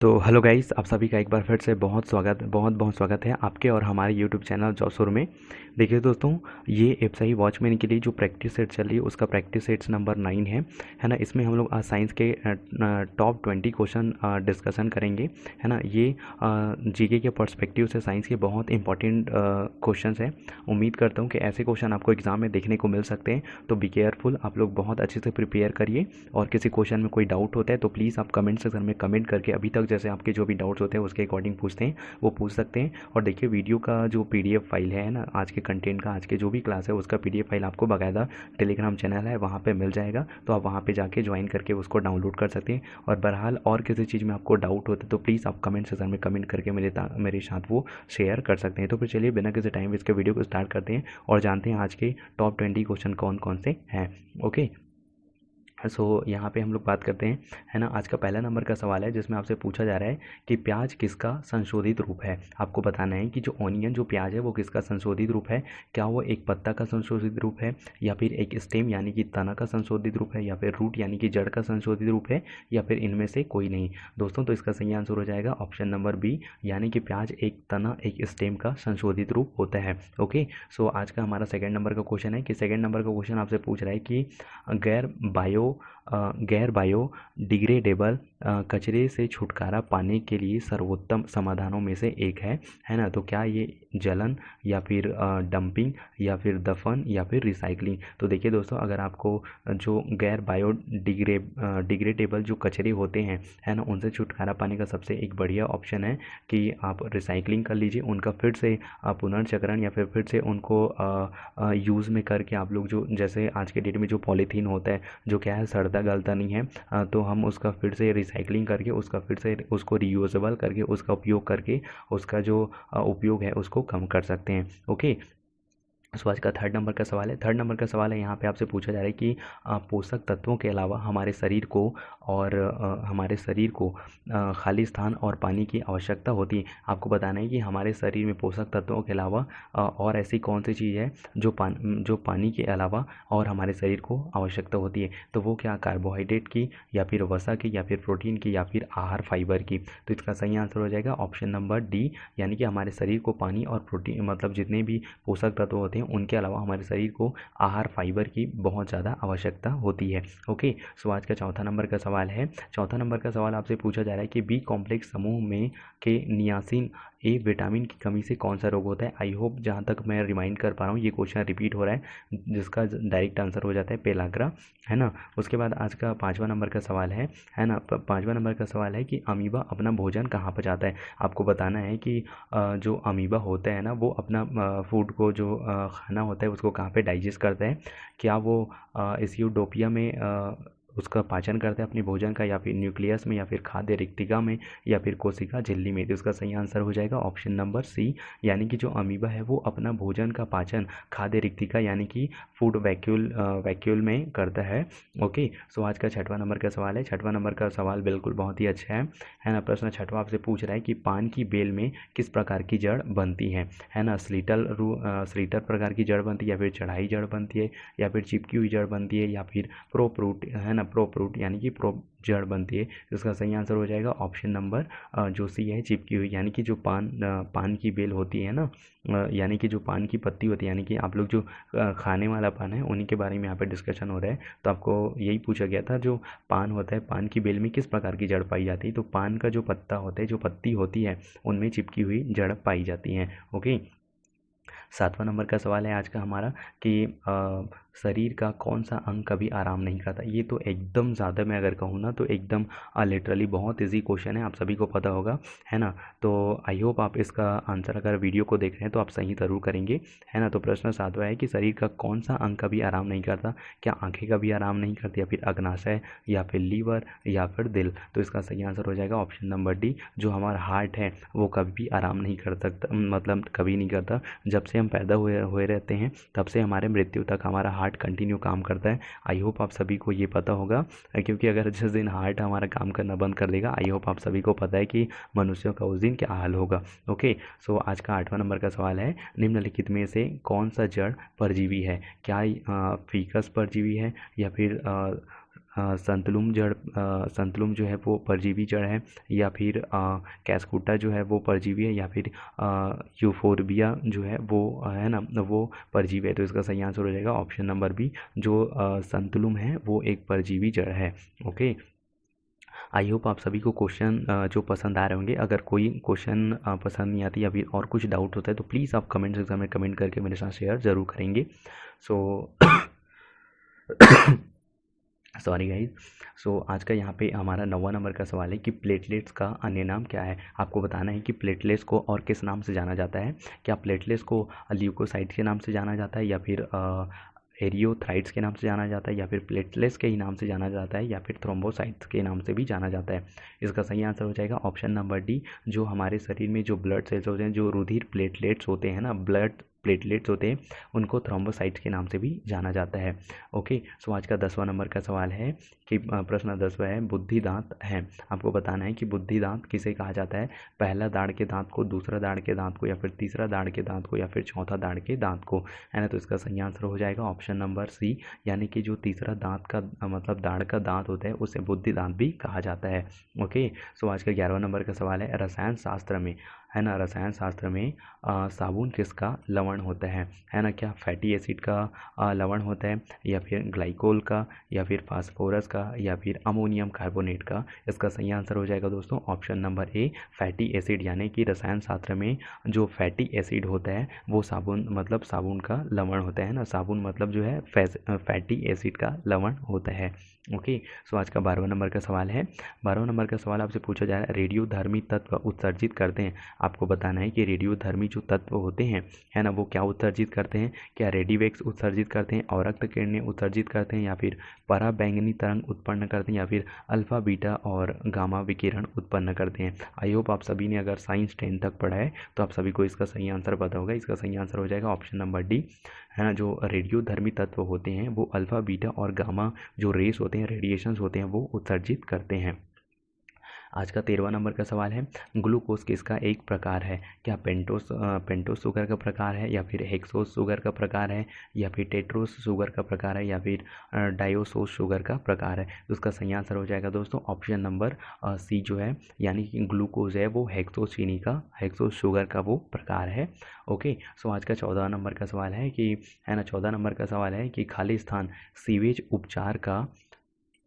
तो hello guys, आप सभी का एक बार फिर से बहुत बहुत स्वागत है आपके और हमारे यूट्यूब चैनल जॉसुर में। देखिए दोस्तों, ये एफएसआई वॉचमैन के लिए जो प्रैक्टिस सेट चल रही है उसका प्रैक्टिस सेट्स नंबर 9 है ना। इसमें हम लोग आज साइंस के टॉप 20 क्वेश्चन डिस्कशन करेंगे, है ना। ये जीके के पर्सपेक्टिव से साइंस के बहुत इंपॉर्टेंट क्वेश्चन हैं। उम्मीद करता हूँ कि ऐसे क्वेश्चन आपको एग्जाम में देखने को मिल सकते हैं, तो बी केयरफुल, आप लोग बहुत अच्छे से प्रिपेयर करिए। और किसी क्वेश्चन में कोई डाउट होता है तो प्लीज़ आप कमेंट सेक्शन में कमेंट करके अभी तक जैसे आपके जो भी डाउट्स होते हैं उसके अकॉर्डिंग पूछते हैं वो पूछ सकते हैं। और देखिए, वीडियो का जो पीडीएफ फाइल है ना, आज के कंटेंट का, आज के जो भी क्लास है उसका पीडीएफ फाइल आपको बाकायदा टेलीग्राम चैनल है वहाँ पे मिल जाएगा, तो आप वहाँ पे जाके ज्वाइन करके उसको डाउनलोड कर सकते हैं। और बहरहाल और किसी चीज़ में आपको डाउट होता है तो प्लीज़ आप कमेंट सेक्शन में कमेंट करके मेरे साथ वो शेयर कर सकते हैं। तो फिर चलिए बिना किसी टाइम वेस्ट के वीडियो को स्टार्ट करते हैं और जानते हैं आज के टॉप 20 क्वेश्चन कौन कौन से हैं। ओके, यहाँ पे हम लोग बात करते हैं, है ना। आज का पहला नंबर का सवाल है जिसमें आपसे पूछा जा रहा है कि प्याज किसका संशोधित रूप है। आपको बताना है कि जो ऑनियन, जो प्याज है वो किसका संशोधित रूप है। क्या वो एक पत्ता का संशोधित रूप है, या फिर एक स्टेम यानी कि तना का संशोधित रूप है, या फिर रूट यानी कि जड़ का संशोधित रूप है, या फिर इनमें से कोई नहीं। दोस्तों, तो इसका सही आंसर हो जाएगा ऑप्शन नंबर बी, यानी कि प्याज एक तना, एक स्टेम का संशोधित रूप होता है। ओके, आज का हमारा सेकेंड नंबर का क्वेश्चन है कि सेकेंड नंबर का क्वेश्चन आपसे पूछ रहा है कि गैर बायो गैर बायोडिग्रेडेबल कचरे से छुटकारा पाने के लिए सर्वोत्तम समाधानों में से एक है ना। तो क्या ये जलन, या फिर डंपिंग, या फिर दफन, या फिर रिसाइकलिंग। तो देखिए दोस्तों, अगर आपको जो गैर डिग्रेडेबल जो कचरे होते हैं, है ना, उनसे छुटकारा पाने का सबसे एक बढ़िया ऑप्शन है कि आप रिसाइकलिंग कर लीजिए, उनका फिर से पुनर्चक्रण, या फिर से उनको यूज़ में करके आप लोग, जो जैसे आज के डेट में जो पॉलीथीन होता है जो क्या है, सड़ता गलता नहीं है, तो हम उसका फिर से रिसाइकलिंग करके, उसका फिर से उसको रीयूजेबल करके, उसका उपयोग करके उसका जो उपयोग है उसको कम कर सकते हैं। ओके, आज का थर्ड नंबर का सवाल है। थर्ड नंबर का सवाल है, यहाँ पे आपसे पूछा जा रहा है कि पोषक तत्वों के अलावा हमारे शरीर को खाली स्थान और पानी की आवश्यकता होती है। आपको बताना है कि हमारे शरीर में पोषक तत्वों के अलावा और ऐसी कौन सी चीज़ है जो पानी के अलावा और हमारे शरीर को आवश्यकता होती है। तो वो क्या, कार्बोहाइड्रेट की, या फिर वसा की, या फिर प्रोटीन की, या फिर आहार फाइबर की। तो इसका सही आंसर हो जाएगा ऑप्शन नंबर डी, यानी कि हमारे शरीर को पानी और प्रोटीन, मतलब जितने भी पोषक तत्व होते हैं उनके अलावा हमारे शरीर को आहार फाइबर की बहुत ज़्यादा आवश्यकता होती है। ओके, आज का चौथा नंबर का सवाल है। चौथा नंबर का सवाल आपसे पूछा जा रहा है कि बी कॉम्प्लेक्स समूह में के नियासिन ए विटामिन की कमी से कौन सा रोग होता है। आई होप जहाँ तक मैं रिमाइंड कर पा रहा हूँ ये क्वेश्चन रिपीट हो रहा है, जिसका डायरेक्ट आंसर हो जाता है पेलाग्रा, है ना। उसके बाद आज का पाँचवा नंबर का सवाल है ना। पाँचवा नंबर का सवाल है कि अमीबा अपना भोजन कहाँ पचाता है। आपको बताना है कि जो अमीबा होता है ना, वो अपना फूड को, जो खाना होता है उसको कहाँ पे डाइजेस्ट करता है। क्या वो एसियोडोपिया में उसका पाचन करता है अपने भोजन का, या फिर न्यूक्लियस में, या फिर खाद्य रिक्तिका में, या फिर कोशिका झिल्ली में। तो इसका सही आंसर हो जाएगा ऑप्शन नंबर सी, यानी कि जो अमीबा है वो अपना भोजन का पाचन खाद्य रिक्तिका यानी कि फूड वैक्यूल में करता है। ओके, आज का छठवां नंबर का सवाल है। छठवां नंबर का सवाल बिल्कुल बहुत ही अच्छा है ना। प्रश्न छठवां आपसे पूछ रहा है कि पान की बेल में किस प्रकार की जड़ बनती है ना। स्लीटर प्रकार की जड़ बनती है, या फिर चढ़ाई जड़ बनती है, या फिर चिपकी हुई जड़ बनती है, या फिर प्रोप्रूट, है ना, प्रोप्रूट यानी कि प्रो जड़ बनती है। इसका सही आंसर हो जाएगा ऑप्शन नंबर जो सी है, चिपकी हुई, यानी कि जो पान की बेल होती है ना, यानी कि जो पान की पत्ती होती है, यानी कि आप लोग जो खाने वाला पान है उन्हीं के बारे में यहाँ पे डिस्कशन हो रहा है। तो आपको यही पूछा गया था, जो पान होता है, पान की बेल में किस प्रकार की जड़ पाई जाती है। तो पान का जो पत्ता होता है, जो पत्ती होती है, उनमें चिपकी हुई जड़ पाई जाती है। ओके, सातवां नंबर का सवाल है आज का हमारा कि शरीर का कौन सा अंग कभी आराम नहीं करता। ये तो एकदम ज़्यादा, मैं अगर कहूँ ना तो एकदम लिटरली बहुत इजी क्वेश्चन है, आप सभी को पता होगा, है ना। तो आई होप आप इसका आंसर, अगर वीडियो को देख रहे हैं तो आप सही ज़रूर करेंगे, है ना। तो प्रश्न सातवां है कि शरीर का कौन सा अंग कभी आराम नहीं करता। क्या आंखें कभी आराम नहीं करती, या फिर अग्नाशय, या फिर लीवर, या फिर दिल। तो इसका सही आंसर हो जाएगा ऑप्शन नंबर डी, जो हमारा हार्ट है वो कभी भी आराम नहीं कर सकता, मतलब कभी नहीं करता। जब से हम पैदा हुए हुए रहते हैं तब से हमारे मृत्यु तक हमारा हार्ट कंटिन्यू काम करता है। आई होप आप सभी को ये पता होगा, क्योंकि अगर जिस दिन हार्ट हमारा काम करना बंद कर देगा, आई होप आप सभी को पता है कि मनुष्यों का उस दिन क्या हाल होगा। ओके, आज का आठवां नंबर का सवाल है, निम्नलिखित में से कौन सा जड़ परजीवी है। क्या फीकस परजीवी है, या फिर संतुलम जो है वो परजीवी जड़ है, या फिर कैस्कुटा जो है वो परजीवी है, या फिर यूफोर्बिया जो है वो है ना वो परजीवी है। तो इसका सही आंसर हो जाएगा ऑप्शन नंबर बी, जो संतुलम है वो एक परजीवी जड़ है। ओके, आई होप आप सभी को क्वेश्चन जो पसंद आ रहे होंगे। अगर कोई क्वेश्चन पसंद नहीं आती या फिर और कुछ डाउट होता है तो प्लीज़ आप कमेंट सेक्शन में कमेंट करके मेरे साथ शेयर ज़रूर करेंगे। So sorry guys. सो आज का यहाँ पे हमारा 9वां नंबर का सवाल है कि प्लेटलेट्स का अन्य नाम क्या है। आपको बताना है कि प्लेटलेट्स को और किस नाम से जाना जाता है। क्या प्लेटलेट्स को ल्यूकोसाइट्स के नाम से जाना जाता है, या फिर एरियोथ्राइट्स के नाम से जाना जाता है, या फिर प्लेटलेट्स के ही नाम से जाना जाता है, या फिर थ्रोम्बोसाइट्स के नाम से भी जाना जाता है। इसका सही आंसर हो जाएगा ऑप्शन नंबर डी, जो हमारे शरीर में जो ब्लड सेल्स होते हैं, जो रुधिर प्लेटलेट्स होते हैं ना, ब्लड प्लेटलेट्स होते हैं, उनको थ्रोम्बोसाइट्स के नाम से भी जाना जाता है। ओके, सो आज का 10वां नंबर का सवाल है कि प्रश्न 10वां है, बुद्धि दांत है। आपको बताना है कि बुद्धि दांत किसे कहा जाता है। पहला दाढ़ के दांत को, दूसरा दाढ़ के दांत को, या फिर तीसरा दाढ़ के दांत को, या फिर चौथा दाढ़ के दांत को, है ना। तो इसका सही आंसर हो जाएगा ऑप्शन नंबर सी, यानी कि जो तीसरा दांत का मतलब दाढ़ का दांत होता है उसे बुद्धि दांत भी कहा जाता है। ओके, सो आज का 11वां नंबर का सवाल है, रसायन शास्त्र में, है ना, रसायन शास्त्र में साबुन किसका लवण होता है ना। क्या फैटी एसिड का लवण होता है, या फिर ग्लाइकोल का, या फिर फास्फोरस का, या फिर अमोनियम कार्बोनेट का। इसका सही आंसर हो जाएगा दोस्तों option number A, fatty acid, यानी कि रसायन शास्त्र में जो फैटी एसिड होता है वो साबुन मतलब साबुन का लवण होता है ना। साबुन मतलब जो है फैटी एसिड का लवण होता है। ओके, सो आज का 12वां नंबर का सवाल है। 12वां नंबर का सवाल आपसे पूछा जा रहा है, रेडियोधर्मी तत्व उत्सर्जित करते हैं। आपको बताना है कि रेडियोधर्मी जो तत्व होते हैं, है ना, वो क्या उत्सर्जित करते हैं। क्या रेडिवेक्स उत्सर्जित करते हैं, अवरक्त किरणें उत्सर्जित करते हैं, या फिर पराबैंगनी तरंग उत्पन्न करते हैं, या फिर अल्फा बीटा और गामा विकिरण उत्पन्न करते हैं। आई होप आप सभी ने अगर साइंस 10 तक पढ़ा है तो आप सभी को इसका सही आंसर पता होगा। इसका सही आंसर हो जाएगा ऑप्शन नंबर डी, है ना। जो रेडियोधर्मी तत्व होते हैं वो अल्फा बीटा और गामा जो रेस होते हैं, रेडिएशंस होते हैं, वो उत्सर्जित करते हैं। आज का 13वां नंबर का सवाल है, ग्लूकोज किसका एक प्रकार है। क्या पेंटोस शुगर का प्रकार है, या फिर हेक्सोस शुगर का प्रकार है, या फिर टेट्रोस शुगर का प्रकार है, या फिर डायोसोस शुगर का प्रकार है। तो उसका सही आंसर हो जाएगा दोस्तों ऑप्शन नंबर सी जो है, यानी कि ग्लूकोज है वो हेक्सोस चीनी का, हेक्सोस शुगर का वो प्रकार है। ओके, सो आज का 14वां नंबर का सवाल है कि, है ना, 14 नंबर का सवाल है कि खाली स्थान सीवेज उपचार का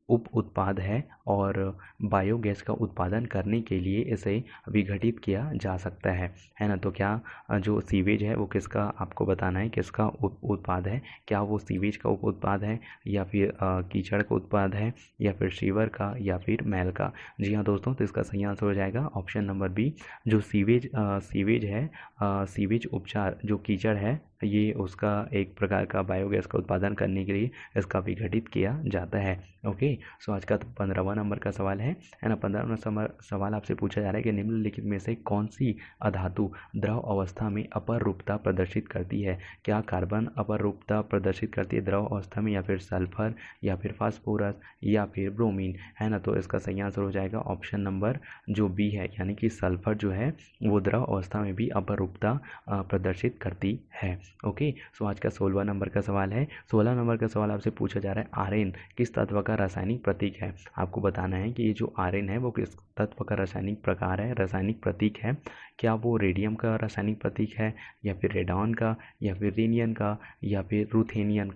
उप उत्पाद है और बायोगैस का उत्पादन करने के लिए इसे विघटित किया जा सकता है ना। तो क्या जो सीवेज है वो किसका, आपको बताना है किसका उप उत्पाद है। क्या वो सीवेज का उप उत्पाद है, या फिर कीचड़ का उत्पाद है, या फिर सीवर का, या फिर मैल का। जी हाँ दोस्तों, तो इसका सही आंसर हो जाएगा ऑप्शन नंबर बी, जो सीवेज है, सीवेज उपचार जो कीचड़ है, ये उसका एक प्रकार का बायोगैस का उत्पादन करने के लिए इसका विघटित किया जाता है। ओके, सो आज का 15वां नंबर का सवाल है ना। 15वां सवाल आपसे पूछा जा रहा है कि निम्नलिखित में से कौन सी अधातु द्रव अवस्था में अपरूपता प्रदर्शित करती है। क्या कार्बन अपरूपता प्रदर्शित करती है द्रव अवस्था में, या फिर सल्फर, या फिर फास्फोरस, या फिर ब्रोमीन, है ना। तो इसका सही आंसर हो जाएगा ऑप्शन नंबर जो बी है, यानी कि सल्फर जो है वो द्रव अवस्था में भी अपरूपता प्रदर्शित करती है। ओके, सो आज का 16वां नंबर का सवाल है। 16 नंबर का सवाल आपसे पूछा जा रहा है, आर्यन किस तत्व का रासायनिक प्रतीक है। आपको बताना है कि ये जो आर्यन है वो किस तत्व का रासायनिक प्रकार है, रासायनिक प्रतीक है। क्या वो रेडियम का रासायनिक प्रतीक है, या फिर रेडॉन का, या फिर रेनियन का, या फिर रुथेनियम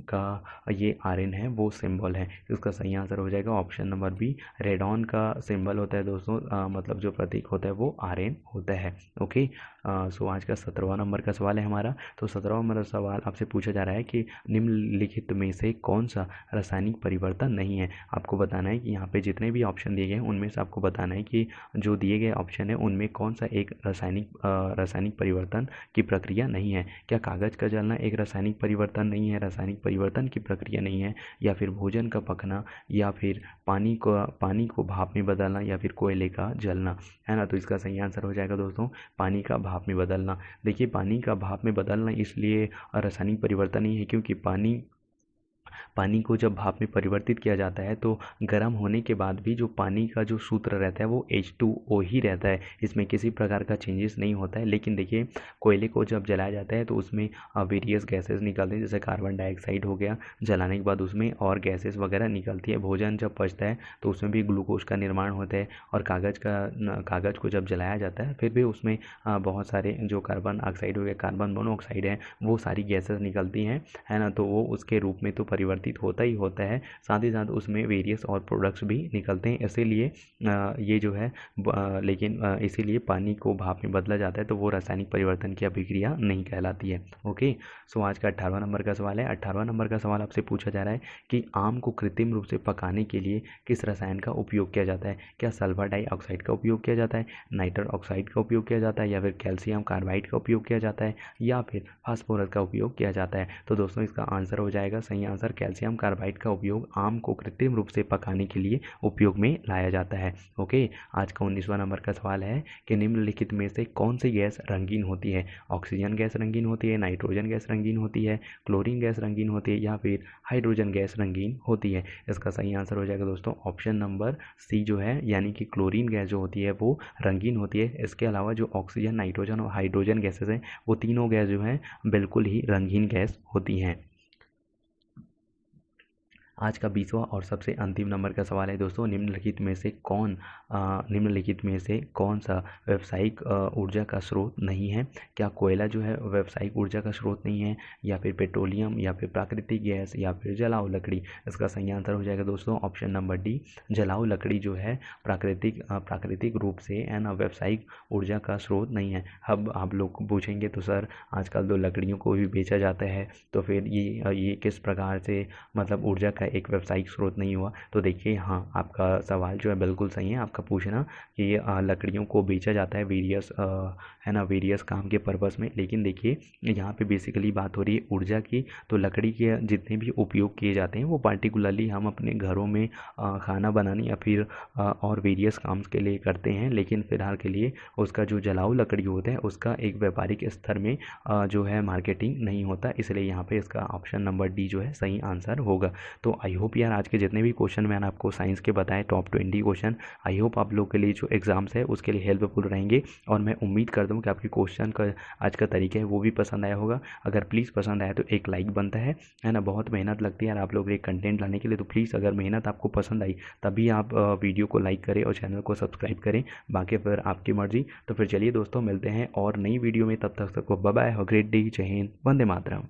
का ये आर्यन है वो सिंबल है। इसका सही आंसर हो जाएगा ऑप्शन नंबर बी, रेडॉन का सिंबल होता है दोस्तों, मतलब जो प्रतीक होता है वो आर्यन होता है। ओके, सो आज का 17वां नंबर का सवाल है हमारा। तो 17वां नंबर सवाल आपसे पूछा जा रहा है कि निम्नलिखित में से कौन सा रासायनिक परिवर्तन नहीं है। आपको बताना है कि यहाँ पे जितने भी ऑप्शन दिए गए हैं उनमें से आपको बताना है कि जो दिए गए ऑप्शन है उनमें कौन सा एक रासायनिक परिवर्तन की प्रक्रिया नहीं है। क्या कागज़ का जलना एक रासायनिक परिवर्तन नहीं है, रासायनिक परिवर्तन की प्रक्रिया नहीं है, या फिर भोजन का पकना, या फिर पानी को भाप में बदलना, या फिर कोयले का जलना, है ना। तो इसका सही आंसर हो जाएगा दोस्तों पानी का भाप में बदलना। देखिए, पानी का भाप में बदलना इसलिए रासायनिक परिवर्तन नहीं है क्योंकि पानी पानी को जब भाप में परिवर्तित किया जाता है तो गर्म होने के बाद भी जो पानी का जो सूत्र रहता है वो H2O ही रहता है, इसमें किसी प्रकार का चेंजेस नहीं होता है। लेकिन देखिए कोयले को जब जलाया जाता है तो उसमें वेरियस गैसेस निकलते हैं, जैसे कार्बन डाइऑक्साइड हो गया, जलाने के बाद उसमें और गैसेस वगैरह निकलती है। भोजन जब पचता है तो उसमें भी ग्लूकोज का निर्माण होता है, और कागज़ को जब जलाया जाता है फिर भी उसमें बहुत सारे जो कार्बन ऑक्साइड हो गया, कार्बन मोनोऑक्साइड है, वो सारी गैसेस निकलती हैं, है ना। तो वो उसके रूप में तो परिवर्तित होता ही होता है, साथ ही साथ उसमें वेरियस और प्रोडक्ट्स भी निकलते हैं। इसीलिए ये जो है लेकिन इसीलिए पानी को भाप में बदला जाता है, तो वो रासायनिक परिवर्तन की अभिक्रिया नहीं कहलाती है। ओके, सो आज का 18वां नंबर का सवाल है। 18वां नंबर का सवाल आपसे पूछा जा रहा है कि आम को कृत्रिम रूप से पकाने के लिए किस रसायन का उपयोग किया जाता है? क्या सल्फर डाइऑक्साइड का उपयोग किया जाता है, नाइट्रस ऑक्साइड का उपयोग किया जाता है, या फिर कैल्शियम कार्बाइड का उपयोग किया जाता है, या फिर फास्फोरस का उपयोग किया जाता है? तो दोस्तों इसका आंसर हो जाएगा, सही आंसर कैल्शियम कार्बाइड का उपयोग आम को कृत्रिम रूप से पकाने के लिए उपयोग में लाया जाता है। ओके, आज का 19वां नंबर का सवाल है कि निम्नलिखित में से कौन सी गैस रंगीन होती है? ऑक्सीजन गैस रंगीन होती है, नाइट्रोजन गैस रंगीन होती है, क्लोरीन गैस रंगीन होती है, या फिर हाइड्रोजन गैस रंगीन होती है? इसका सही आंसर हो जाएगा दोस्तों ऑप्शन नंबर सी जो है, यानी कि क्लोरीन गैस जो होती है वो रंगीन होती है। इसके अलावा जो ऑक्सीजन, नाइट्रोजन और हाइड्रोजन गैसेस हैं वो तीनों गैस जो हैं बिल्कुल ही रंगीन गैस होती हैं। आज का 20वां और सबसे अंतिम नंबर का सवाल है दोस्तों, निम्नलिखित में से कौन सा व्यावसायिक ऊर्जा का स्रोत नहीं है? क्या कोयला जो है व्यावसायिक ऊर्जा का स्रोत नहीं है, या फिर पेट्रोलियम, या फिर प्राकृतिक गैस, या फिर जलाऊ लकड़ी? इसका सही आंसर हो जाएगा दोस्तों ऑप्शन नंबर डी, जलाऊ लकड़ी जो है प्राकृतिक रूप से है ना व्यावसायिक ऊर्जा का स्रोत नहीं है। अब आप लोग पूछेंगे तो सर आजकल तो लकड़ियों को भी बेचा जाता है, तो फिर ये किस प्रकार से मतलब ऊर्जा का एक व्यावसायिक स्रोत नहीं हुआ? तो देखिए हाँ, आपका सवाल जो है बिल्कुल सही है आपका पूछना कि लकड़ियों को बेचा जाता है वेरियस है ना वेरियस काम के पर्पस में। लेकिन देखिए यहाँ पे बेसिकली बात हो रही है ऊर्जा की, तो लकड़ी के जितने भी उपयोग किए जाते हैं वो पार्टिकुलरली हम अपने घरों में खाना बनाने या फिर और वेरियस काम के लिए करते हैं। लेकिन फ़िलहाल के लिए उसका जो जलाऊ लकड़ी होता है उसका एक व्यापारिक स्तर में जो है मार्केटिंग नहीं होता, इसलिए यहाँ पे इसका ऑप्शन नंबर डी जो है सही आंसर होगा। तो आई होप यार आज के जितने भी क्वेश्चन मैंने आपको साइंस के बताए टॉप 20 क्वेश्चन, आई होप आप लोग के लिए जो एग्ज़ाम्स है उसके लिए हेल्पफुल रहेंगे, और मैं उम्मीद करता हूँ कि आपके क्वेश्चन का आज का तरीका है वो भी पसंद आया होगा। अगर प्लीज़ पसंद आया तो एक लाइक बनता है ना, बहुत मेहनत लगती है यार आप लोग एक कंटेंट लाने के लिए, तो प्लीज़ अगर मेहनत आपको पसंद आई तभी आप वीडियो को लाइक करें और चैनल को सब्सक्राइब करें, बाकी फिर आपकी मर्ज़ी। तो फिर चलिए दोस्तों मिलते हैं और नई वीडियो में, तब तक सबको bye bye, have a great day, जय हिंद, वंदे मातरम।